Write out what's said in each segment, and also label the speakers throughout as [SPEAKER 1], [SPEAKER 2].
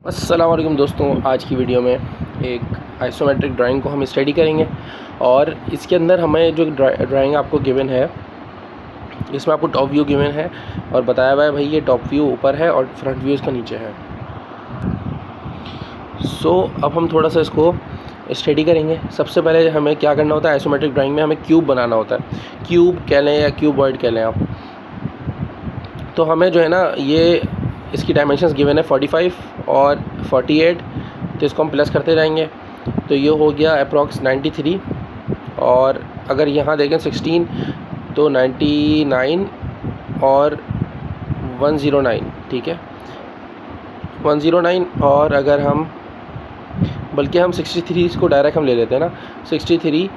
[SPEAKER 1] अस्सलाम वालेकुम दोस्तों, आज की वीडियो में एक आइसोमेट्रिक ड्राइंग को हम स्टडी करेंगे और इसके अंदर हमें जो ड्राइंग आपको गिवन है, इसमें आपको टॉप व्यू गिवन है और बताया हुआ है भाई ये टॉप व्यू ऊपर है और फ्रंट व्यू इसका नीचे है। अब हम थोड़ा सा इसको स्टडी करेंगे। सबसे पहले हमें क्या करना होता है, आइसोमेट्रिक ड्राइंग में हमें क्यूब बनाना होता है। क्यूब कह लें या क्यूबॉइड कह लें आप। तो हमें जो है ना, ये इसकी डायमेंशंस गिवन है 45 और 48, तो इसको हम प्लस करते जाएंगे। तो ये हो गया अप्रॉक्स 93 और अगर यहाँ देखें 16 तो 99 और 109, ठीक है 109। और अगर हम बल्कि हम 63 को डायरेक्ट हम ले लेते हैं ना, 63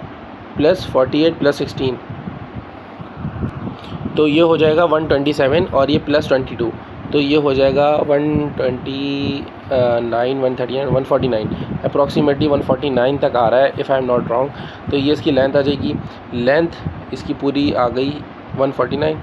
[SPEAKER 1] प्लस 48 प्लस 16, तो ये हो जाएगा 127 और ये प्लस 22, तो ये हो जाएगा 129 130 149, अप्रॉक्सीमेटली 149 तक आ रहा है if I am not wrong. तो ये इसकी लेंथ आ जाएगी। लेंथ इसकी पूरी आ गई 149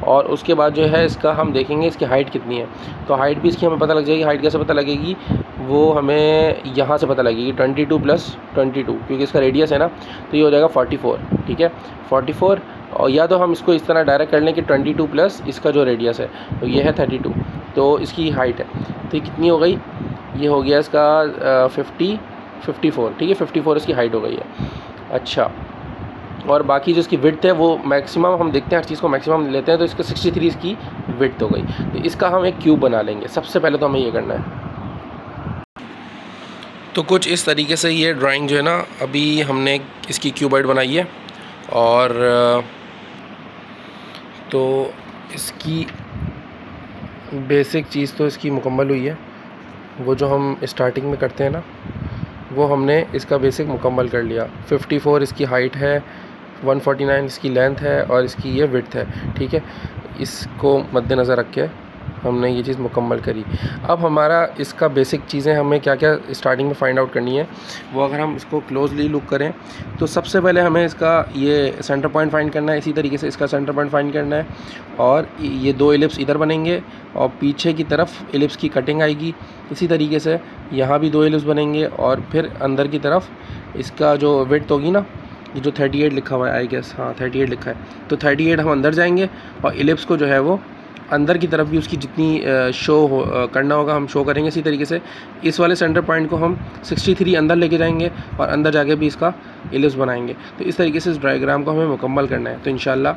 [SPEAKER 1] और उसके बाद जो है इसका हम देखेंगे इसकी हाइट कितनी है। तो हाइट भी इसकी हमें पता लग जाएगी। हाइट कैसे पता लगेगी, वो हमें यहाँ से पता लगेगी 22 प्लस 22, क्योंकि इसका रेडियस है ना, तो ये हो जाएगा 44, ठीक है 44। और या तो हम इसको इस तरह डायरेक्ट कर लें कि 22 प्लस इसका जो रेडियस है तो ये है 32, तो इसकी हाइट है। तो ये कितनी हो गई, ये हो गया इसका 54, ठीक है 54 इसकी हाइट हो गई है। अच्छा, और बाकी जो इसकी विड्थ है वो मैक्सिमम हम देखते हैं, हर चीज़ को मैक्सिमम लेते हैं, तो इसका 63 इसकी विड्थ हो गई। तो इसका हम एक क्यूब बना लेंगे। सबसे पहले तो हमें ये करना है। तो कुछ इस तरीके से ये ड्राइंग जो है ना, अभी हमने इसकी क्यूबॉइड बनाई है और तो इसकी बेसिक चीज़ तो इसकी मुकम्मल हुई है। वो जो हम स्टार्टिंग में करते हैं ना, वो हमने इसका बेसिक मुकम्मल कर लिया। 54 इसकी हाइट है, 149 इसकी लेंथ है और इसकी ये विड्थ है, ठीक है। इसको मद्देनज़र रख के हमने ये चीज़ मुकम्मल करी। अब हमारा इसका बेसिक चीज़ें हमें क्या क्या स्टार्टिंग में फ़ाइंड आउट करनी है, वो अगर हम इसको क्लोजली लुक करें तो सबसे पहले हमें इसका ये सेंटर पॉइंट फाइंड करना है। इसी तरीके से इसका सेंटर पॉइंट फाइंड करना है और ये दो एलिप्स इधर बनेंगे और पीछे की तरफ एलिप्स की कटिंग आएगी। इसी तरीके से यहाँ भी दो एलिप्स बनेंगे और फिर अंदर की तरफ इसका जो विड्थ होगी ना, ये जो 38 लिखा हुआ है, आई गेस हाँ 38 लिखा है, तो 38 हम अंदर जाएंगे और एलिप्स को जो है वो अंदर की तरफ भी उसकी जितनी शो करना होगा हम शो करेंगे। इसी तरीके से इस वाले सेंटर पॉइंट को हम 63 अंदर लेके जाएंगे और अंदर जाके भी इसका एलिप्स बनाएंगे। तो इस तरीके से इस डायग्राम को हमें मुकम्मल करना है। तो इंशाल्लाह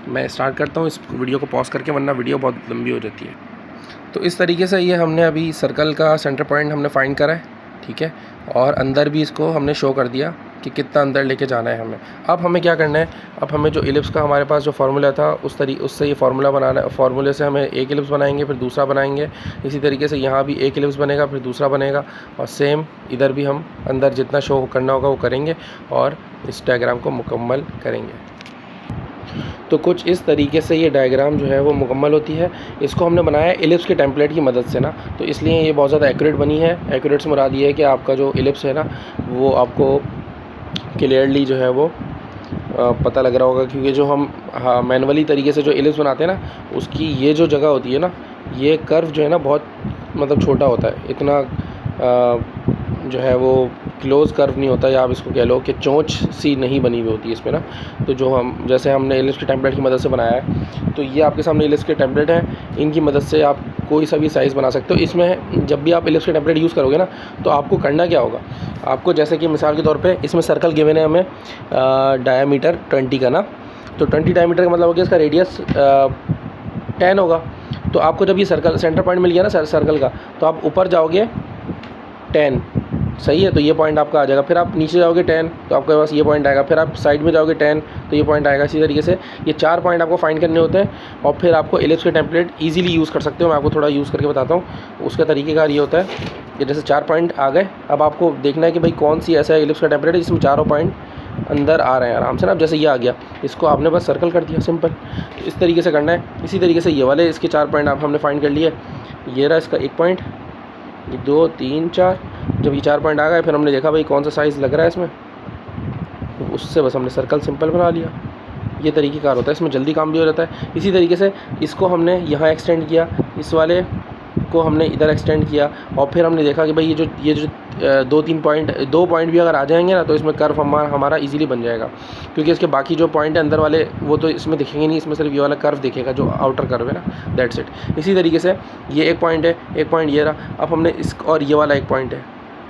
[SPEAKER 1] मैं स्टार्ट करता हूँ इस वीडियो को पॉज करके, वरना वीडियो बहुत लंबी हो जाती है। तो इस तरीके से ये हमने अभी सर्कल का सेंटर पॉइंट हमने फाइंड करा है, ठीक है, और अंदर भी इसको हमने शो कर दिया कि कितना अंदर लेके जाना है हमें। अब हमें क्या करना है, अब हमें जो एलिप्स का हमारे पास जो फार्मूला था उससे ये फार्मूला बनाना है। फार्मूले से हमें एक एलिप्स बनाएंगे, फिर दूसरा बनाएंगे। इसी तरीके से यहाँ भी एक एलिप्स बनेगा, फिर दूसरा बनेगा और सेम इधर भी हम अंदर जितना शो करना होगा वो करेंगे और इस डायग्राम को मुकम्मल करेंगे। तो कुछ इस तरीके से ये डायग्राम जो है वो मुकम्मल होती है। इसको हमने बनाया है एलिप्स के टेम्पलेट की मदद से ना, तो इसलिए ये बहुत ज़्यादा एक्यूरेट बनी है। एक्यूरेट से मुराद ये है कि आपका जो एलिप्स है ना, वो आपको क्लियरली जो है वो पता लग रहा होगा, क्योंकि जो हम मैनुअली तरीके से जो एलिप्स बनाते हैं ना, उसकी ये जो जगह होती है ना, ये कर्व जो है ना बहुत मतलब छोटा होता है, इतना जो है वो क्लोज कर्व नहीं होता, या आप इसको कह लो कि चोंच सी नहीं बनी हुई होती है इसमें ना। तो जो हम जैसे हमने एलिप्स के टेम्पलेट की मदद से बनाया है, तो ये आपके सामने एलिप्स के टेम्पलेट हैं, इनकी मदद से आप कोई सा भी साइज़ बना सकते हो। इसमें जब भी आप एलिप्स के टेम्पलेट यूज़ करोगे ना, तो आपको करना क्या होगा, आपको जैसे कि मिसाल के तौर पे इसमें सर्कल गिवन है हमें डायामीटर 20 का ना, तो 20 डायामीटर का मतलब हो गया इसका रेडियस 10 होगा। तो आपको जब ये सर्कल सेंटर पॉइंट मिल गया ना सर्कल का, तो आप ऊपर जाओगे 10, सही है, तो ये पॉइंट आपका आ जाएगा। फिर आप नीचे जाओगे 10, तो आपके पास ये पॉइंट आएगा। फिर आप साइड में जाओगे 10, तो ये पॉइंट आएगा। इसी तरीके से ये 4 पॉइंट आपको फाइंड करने होते हैं और फिर आपको एलिप्स के टेम्पलेट इजीली यूज़ कर सकते हो। मैं आपको थोड़ा यूज़ करके बताता हूँ। उसका तरीक़ेकार ये होता है कि जैसे 4 पॉइंट आ गए, अब आपको देखना है कि भाई कौन सी ऐसा एलिप्स का टेम्पलेट है जिसमें चारों पॉइंट अंदर आ रहे हैं आराम से ना। अब जैसे ये आ गया, इसको आपने बस सर्कल कर दिया, सिंपल। तो इस तरीके से करना है। इसी तरीके से ये वाले इसके 4 पॉइंट आप हमने फाइंड कर लिए। ये रहा इसका 1 पॉइंट, ये 2 3 4। जब ये 4 पॉइंट आ गए, फिर हमने देखा भाई कौन सा साइज़ लग रहा है इसमें, तो उससे बस हमने सर्कल सिंपल बना लिया। ये तरीक़ेकार होता है, इसमें जल्दी काम भी हो जाता है। इसी तरीके से इसको हमने यहाँ एक्सटेंड किया, इस वाले को हमने इधर एक्सटेंड किया और फिर हमने देखा कि भाई ये जो दो पॉइंट भी अगर आ जाएंगे ना तो इसमें कर्व हमारा इजीली बन जाएगा, क्योंकि इसके बाकी जो पॉइंट है अंदर वाले वो तो इसमें दिखेंगे नहीं, इसमें सिर्फ ये वाला कर्व दिखेगा जो आउटर कर्व है ना, दैट्स इट। इसी तरीके से ये एक पॉइंट है, एक पॉइंट ये रहा, अब हमने इस और ये वाला एक पॉइंट है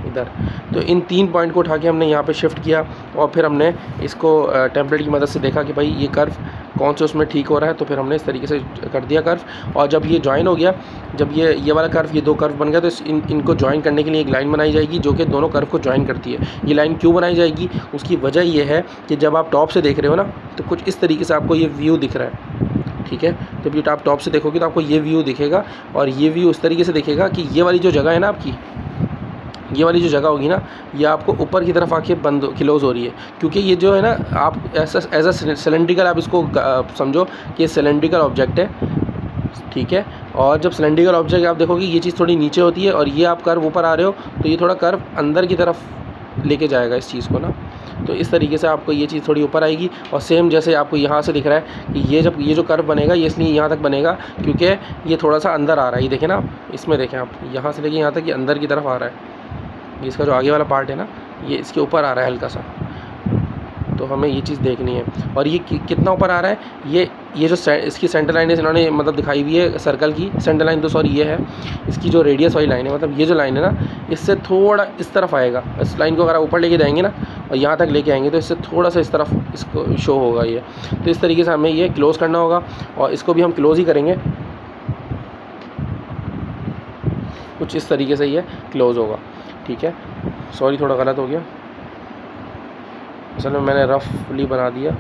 [SPEAKER 1] इधर, तो इन 3 पॉइंट को उठा के हमने यहाँ पे शिफ्ट किया और फिर हमने इसको टेम्पलेट की मदद से देखा कि भाई ये कर्व कौन से उसमें ठीक हो रहा है, तो फिर हमने इस तरीके से कर दिया कर्व। और जब ये ज्वाइन हो गया, जब ये वाला कर्व, ये 2 कर्व बन गया, तो इनको ज्वाइन करने के लिए एक लाइन बनाई जाएगी जो कि दोनों कर्व को ज्वाइन करती है। ये लाइन क्यों बनाई जाएगी, उसकी वजह ये है कि जब आप टॉप से देख रहे हो ना तो कुछ इस तरीके से आपको ये व्यू दिख रहा है, ठीक है। जब ये आप टॉप से देखोगे तो आपको ये व्यू दिखेगा, और ये व्यू उस तरीके से दिखेगा कि ये वाली जो जगह है ना आपकी, ये वाली जो जगह होगी ना, ये आपको ऊपर की तरफ आके क्लोज़ हो रही है, क्योंकि ये जो है ना आप ऐसा एज अ सिलेंड्रिकल आप इसको समझो कि ये सिलेंड्रिकल ऑब्जेक्ट है, ठीक है। और जब सिलेंड्रिकल ऑब्जेक्ट आप देखोगे ये चीज़ थोड़ी नीचे होती है और ये आप कर्व ऊपर आ रहे हो, तो ये थोड़ा कर्व अंदर की तरफ लेके जाएगा इस चीज़ को ना, तो इस तरीके से आपको ये चीज़ थोड़ी ऊपर आएगी। और सेम जैसे आपको यहाँ से दिख रहा है कि ये जो कर्व बनेगा ये इसलिए यहाँ तक बनेगा क्योंकि ये थोड़ा सा अंदर आ रहा है, ये देखें ना आप, इसमें देखें आप, यहाँ से लेके यहाँ तक ये अंदर की तरफ आ रहा है, इसका जो आगे वाला पार्ट है ना ये इसके ऊपर आ रहा है हल्का सा, तो हमें ये चीज़ देखनी है। और ये कितना ऊपर आ रहा है, ये जो इसकी सेंटर लाइन है इन्होंने मतलब दिखाई हुई है सर्कल की सेंटर लाइन, तो सॉरी ये है इसकी जो रेडियस वाली लाइन है, मतलब ये जो लाइन है ना इससे थोड़ा इस तरफ आएगा, इस लाइन को अगर आप ऊपर लेके जाएंगे ना और यहाँ तक लेके आएंगे तो इससे थोड़ा सा इस तरफ इसको शो होगा ये, तो इस तरीके से हमें ये क्लोज़ करना होगा और इसको भी हम क्लोज़ ही करेंगे, कुछ इस तरीके से ये क्लोज़ होगा, ठीक है। सॉरी थोड़ा गलत हो गया, असल में मैंने रफली बना दिया।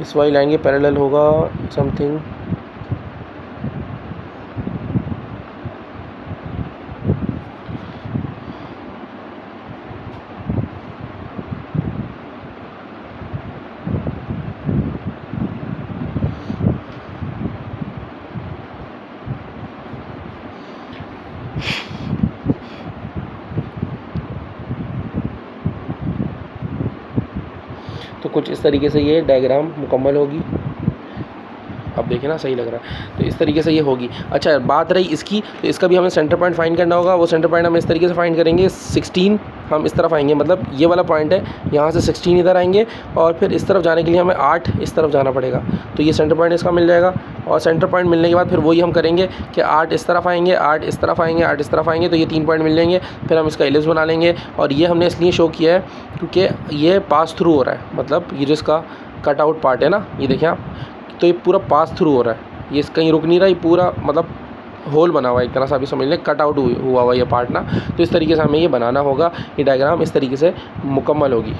[SPEAKER 1] इस वाली लाइन के पैरेलल होगा समथिंग, तो कुछ इस तरीके से ये डायग्राम मुकम्मल होगी। अब देखिए ना सही लग रहा है, तो इस तरीके से ये होगी। अच्छा बात रही इसकी, तो इसका भी हमें सेंटर पॉइंट फाइंड करना होगा। वो सेंटर पॉइंट हम इस तरीके से फाइंड करेंगे, 16 हम इस तरफ आएंगे, मतलब ये वाला पॉइंट है, यहाँ से 16 इधर आएंगे और फिर इस तरफ जाने के लिए हमें 8 इस तरफ जाना पड़ेगा, तो ये सेंटर पॉइंट इसका मिल जाएगा। और सेंटर पॉइंट मिलने के बाद फिर वही हम करेंगे कि 8 इस तरफ आएंगे, 8 इस तरफ आएंगे, 8 इस तरफ आएंगे, तो ये 3 पॉइंट मिल जाएंगे। फिर हम इसका एलिप्स बना लेंगे, और ये हमने इसलिए शो किया है क्योंकि ये पास थ्रू हो रहा है, मतलब ये जो इसका कट आउट पार्ट है ना, ये देखें आप, तो ये पूरा पास थ्रू हो रहा है, ये कहीं रुक नहीं रहा, ये पूरा मतलब होल बना हुआ है एक तरह से, अभी समझ लें कट आउट हुआ हुआ ये पार्ट ना। तो इस तरीके से हमें ये बनाना होगा, ये डायग्राम इस तरीके से मुकम्मल होगी।